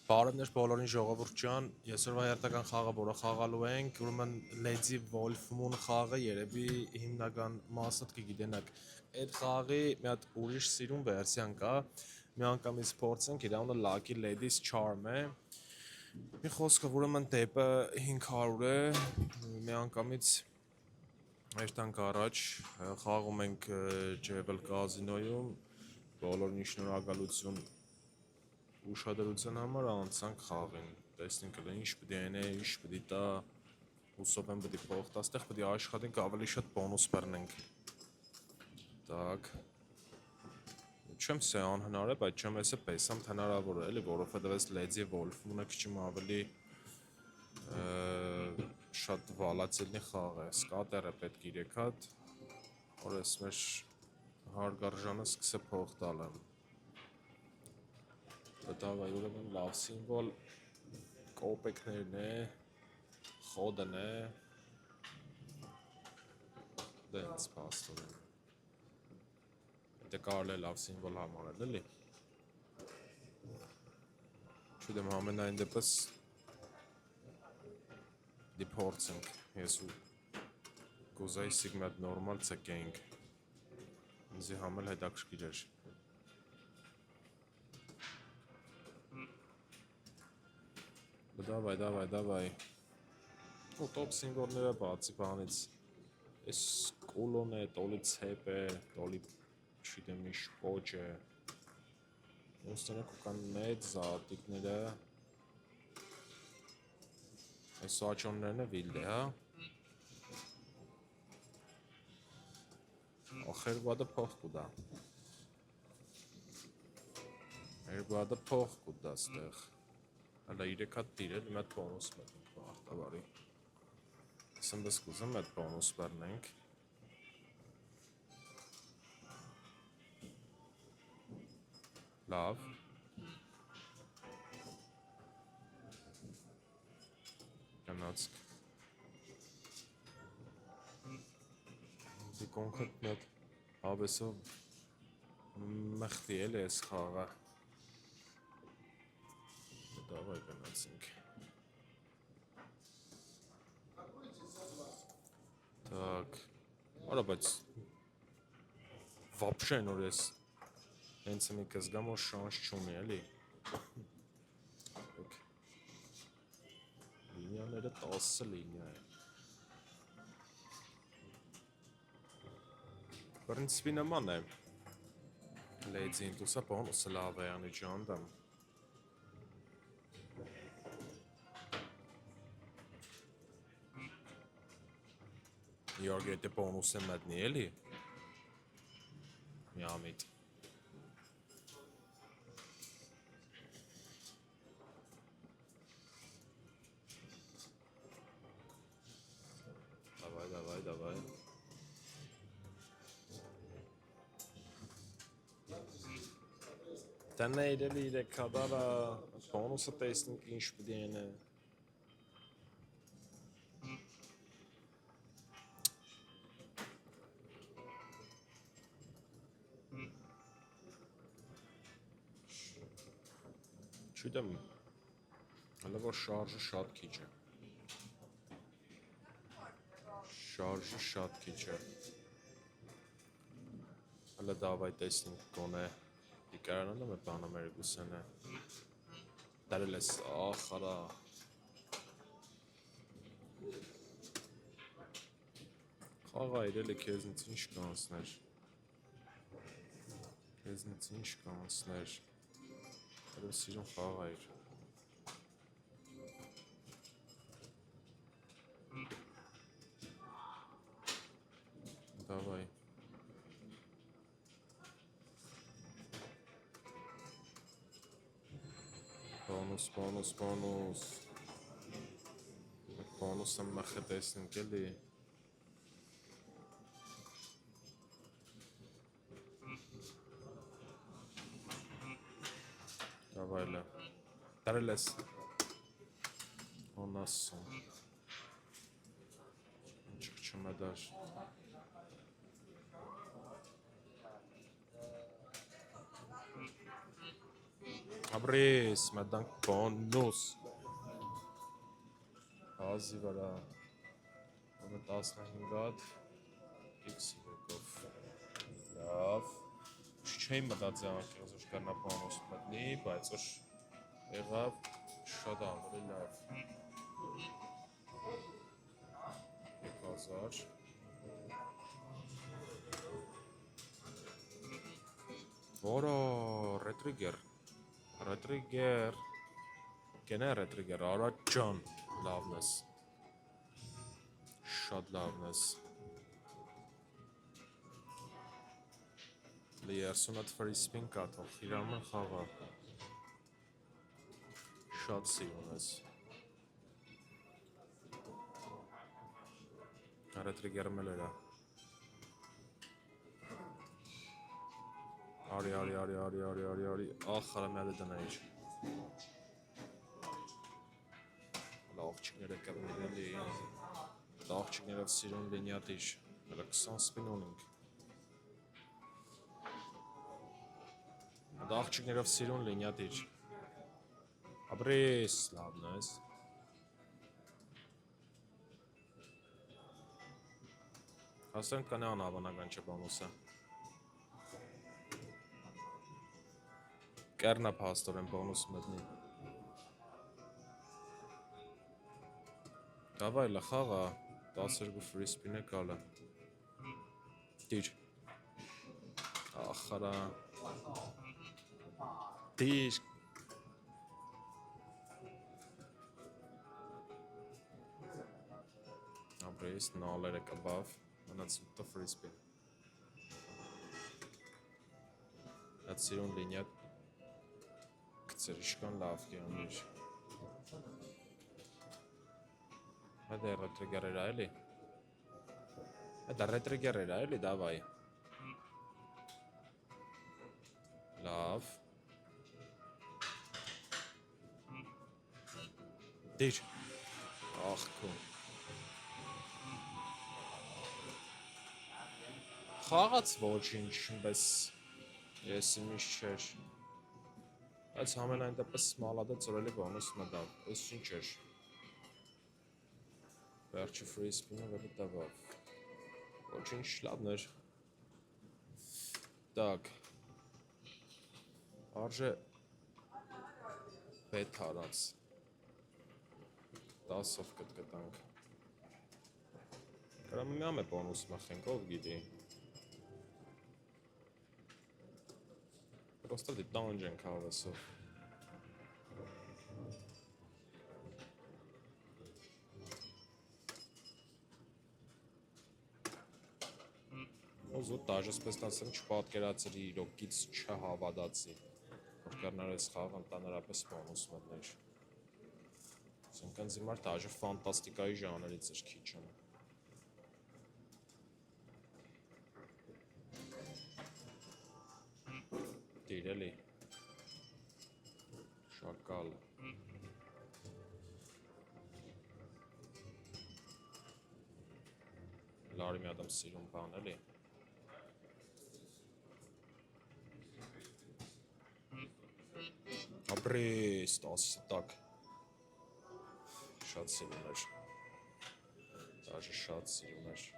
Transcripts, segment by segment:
Բարևներ բոլորին ժողովուրդ ջան, այսօրվա հերթական խաղը, որը խաղալու ենք, ուրեմն Lady Wolf Moon խաղը երևի հիմնական մասը կգիտենաք։ Այդ խաղի մի հատ ուրիշ սիրուն վերսիան կա, մի անգամից փորձենք, իր անունը Lucky Lady's Charm է։ Մի խոսքը, ուրեմն դեպը 500 է, մի անգամից երթանք առաջ, խաղում ենք Jewel Casino-ում, բոլորին շնորհակալություն ուշադրության համար անցանք խաղին, տեսնենք ինչ պիտի այնե, ինչ պիտի տա, հուսով եմ պիտի փող տա, այստեղ պիտի աշխատենք ավելի շատ բոնուս բռնենք։ Так, չեմ սա անհնար է, բայց չեմ էսը պես հնարավոր է, էլի, որովհետև այս Lady Wolf Moon-ը քիչ ավելի շատ վալացելնի խաղ է, սկատերը պետք 3 հատ, որ ես մեր հարգարժանը սկսե փող տալ եմ։ Դավայ, ուրեմն լավ սիմվոլ կոպեկներն է, խոդն է, դենց պաստոր է, դե կարլ է լավ սիմվոլ համարել, էլի, չուդեմ համենայն դեպս դի փորձենք, ես ու գոզայի սիգմատ նորմալ ծկենք, ինձի համել հետաքրքիր էր։ Դավայ, ու տոպ սիմվոլները բացի բանից, ես կուլոն է, տոլի ծեպ է, տոլի չիտեմ ինչ պոչ է, ուստնեք ու կան մեծ զատիկները, այս սոաչոններն է վիլդ է, հա, խերբադը փող կուդա, հերբադը փող կուդա ստեղ, հալա 3 հատ տիր էլ, իմ հատ բոնուս մետենք բաղթավարի, սմբս կուզեմ այդ բոնուս բրնենք, լավ, գնացք, դի կոնքրտ մետ հավեսով մխտի էլ է ես խաղը, դավայ գնացինք, так, արա բայց վապշե նոր ես հենց մի կզգամ, որ շանս չունի, էլի, լինիաները 10 լինիա է, պրինցպի նման է, լեյձին, տուսա բոնուսը լավ է անի ջանդամ, իարգ եթե բոնուս է մտնի, էլի, միամիտ, դավայ, տենե իրելի 3 հադարը, բոնուսը տեսնենք ինչ պիտի են է, չուդեմ, հլը որ շարժը շատ քիչ է, հլը դավայ տեսնենք կոնե, դիկարանան եմ է բանը մեր գուսեն է, դարել ես, ախարա, խաղա իրել է կեզնից ինչ կանցներ, դարել սիրուն խաղա իր, դավայ, բոնուսը մխը տեսնենք էլի, դավայլը, դարել ես, հոնասում, ինչք չմդար, Ապրես, մտանք բոնուս։ Բազի վրա։ Ոնը 15 հատ x եկով։ Լավ։ Չէի մտածել անկեղծ որ կանա բոնուս մտնի, բայց որ եղավ շատ ավելի լավ։ 1000 Որո ռետրիգեր կենե ռետրիգեր Արադ ջան լավն ես շատ լավն ես լի 30 հատ free spin կա թող իրամն խաղա շատ սիրուն ես ռետրիգերը մել էրա Արի, ախ, հարամյալ է դնայիր Աղջիկները կրնիրելի աղջիկներով սիրուն լինյատիր հələ 20 spin ունենք աղջիկներով սիրուն լինյատիր ապրես լավն ես հասանք կանե անհավանական չէ բանուսը Կերնա փաստորեն բոնուս մտնի Davay la խաղա 12 free spin-ը կալը Դիր Ախարա Դիր Ապրես նալերը կբավ մնաց 8 free spin Այդ սիրուն լինյատ Կծեր իշկան լավ կյանիր Այդ է ռետրիգեր էրա էլի Այդ է ռետրիգեր էրա էլի դավայ Լավ Դիր Աղքո Խաղաց ոչինչ բես Ես իմիշ չեր Այս համենայն դեպս մալադը ծրելի բանուս մտավ, ես ինչ էր Վերջի free spin-ը վելի տավավ Ոչինչ լավն էր Տակ Արժե Պետ հարած 10-ով կտկտանք Կրամը միամ է բոնուս մխենք, ով գիտի Պրոստա դի տանջ ենք հավեսով Ոզուտ տաժ ասպես տասեմ չպատկերացրի իրոքից չհավադացի որ կրներ ես խաղ ընտանարապես բոնուս մտներ Սնկան զիմար տաժը ֆանտաստիկայի ժաներից էր քիչն Դիրելի Շակալ Լարի մի ադամ սիրուն բան էլի Ապրես 10 տակ Շատ սիրուն էր Դաժը շատ սիրուն էր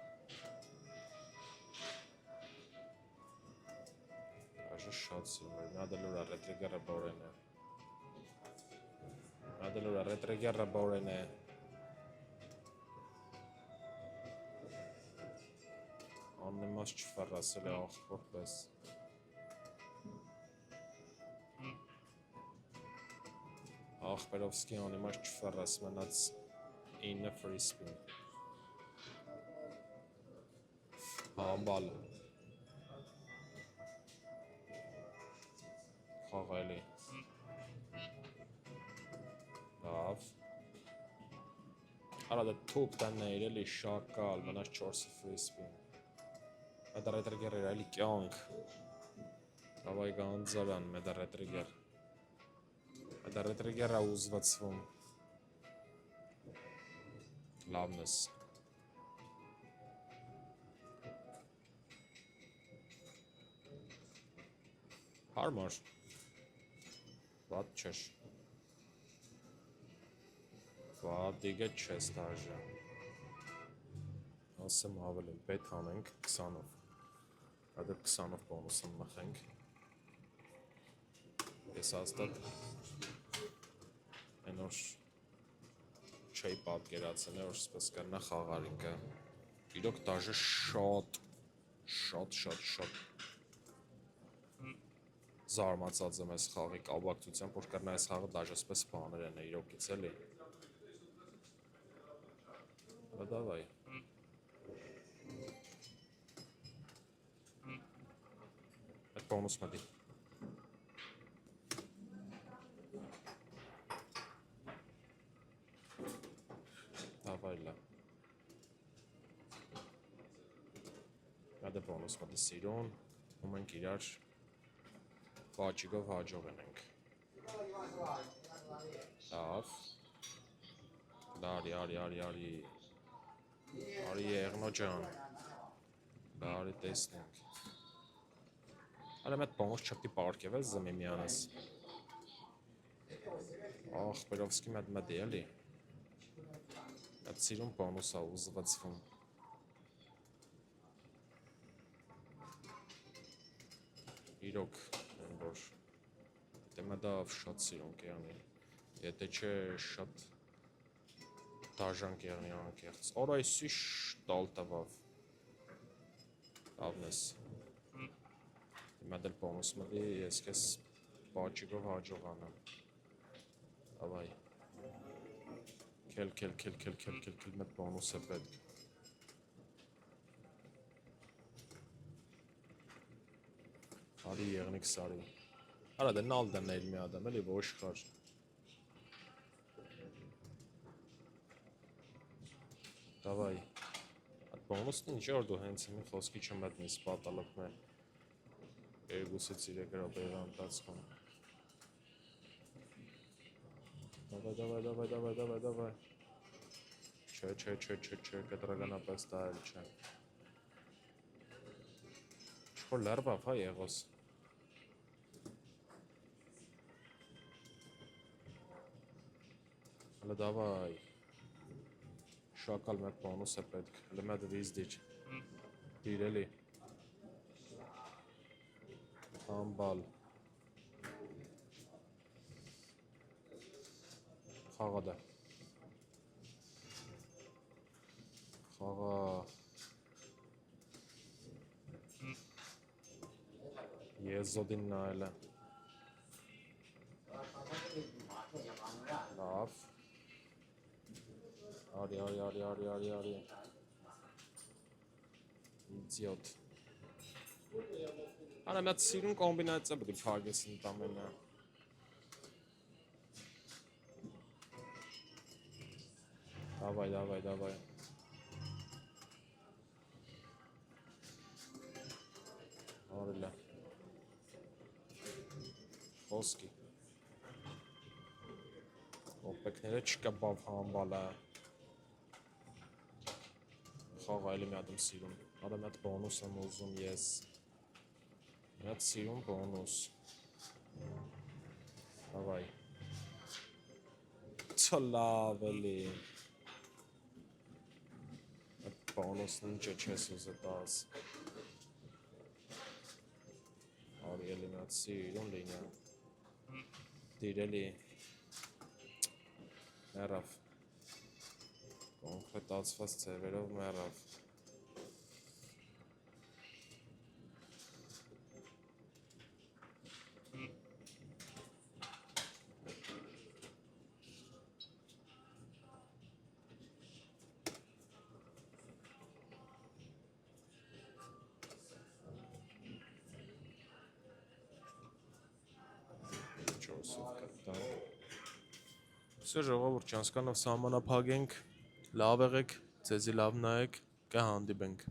Շատ սիրում էր, նա դելուրա ռետրիգերը բորեն է Նա դելուրա ռետրիգերը բորեն է Աննեմաս չվարասել է աղբոր պես Աղբերովսկի անիմաս չվարաս մնաց 9 free spin Համբալ Խաղայլի Լավ Արա դա թուպ տաններ էլի շակալ մնաց 4 free spin Այդ ռետրիգեր էր էլի կյանք Հավայ գանձարան մեդ ռետրիգեր Այդ ռետրիգերը ուզվացվում Լավն ես Հարմար Վատ չէր։ Վատիգը չես դաժը։ Ասեմ ավելի պետ անենք 20-ով։ Այդ 20-ով բոնուսը մխենք։ Ես հաստատ այն որ չէի պատկերացել, որ սպես կրնա խաղարինքը։ Իրոք դաժը շատ զարմացած եմ այս խաղի կապակցությամբ, որ կրնա այս խաղը դաժը սպես բաներ են իրոքից էլի։ Հա դավայ։ Այդ բոնուս մտի։ Դավայ լա։ Այդ բոնուս մտի սիրուն, ու մենք իրար վաճիգով հաջող ենք։ Լավ։ Դարի, արի եղնո ջան։ Դարի տեսնենք։ Արա մետ բոնուս չպտի պարկև ես զմի միանես։ Ախ, Պերովսկի մետ մտի էլի։ Այդ սիրուն բոնուս է ուզվացվում։ Իրոք, որ դեմը դա շատ սիրուն կեղնի, եթե չէ շատ դաժան կեղնի անկեղծ, որ այսի շտալ տվավ, ավնես, դեմը դել բոնուս մտի, ես կես բաճիգով հաջող անեմ, ավայ, քել մետ բոնուս է պետք, Արի եղնիք սարի, արա դե նալ դնել մի ադամ, էլի ոշխար, դավայ, այդ բոնուսն ինչ որ դու հենց մի խոսքի չմետնիս պատալոք մեն, երկուսից իրեք ռոպեյր անտացքում, դավայ, չէ, կտրականապես դա էլ չէ, չոր լերվավ հա եղոս, հլը դավայ, շակալ մեկ բոնուս է պետք, հլը մետ վիզ դիչ, դիր էլի, համբալ, խաղա դա, խաղա, ես զոդին նայել է, լավ, արի, իդիոտ, արա մետ սիրուն կոմբինացիա բդի պագես ընտամենը, դավայ, արիլա, խոսքի, ոպեքները չկա բավ համբալ է, խաղա էլի մի ադմ սիրուն, արա մետ բոնուս եմ ուզում ես, մետ սիրուն բոնուս, դավայ, լավ էլի, մետ բոնուսն ինչ է չես ուզը տաս, արի էլի մետ սիրուն լինյա, դիր էլի, մերավ, կոնկրետացված ծևերով մերավ, Սա ժողովուրդ չանցկանով սահմանափակ ենք, լավ եղեք, ձեզի լավ նայեք, կհանդիպենք։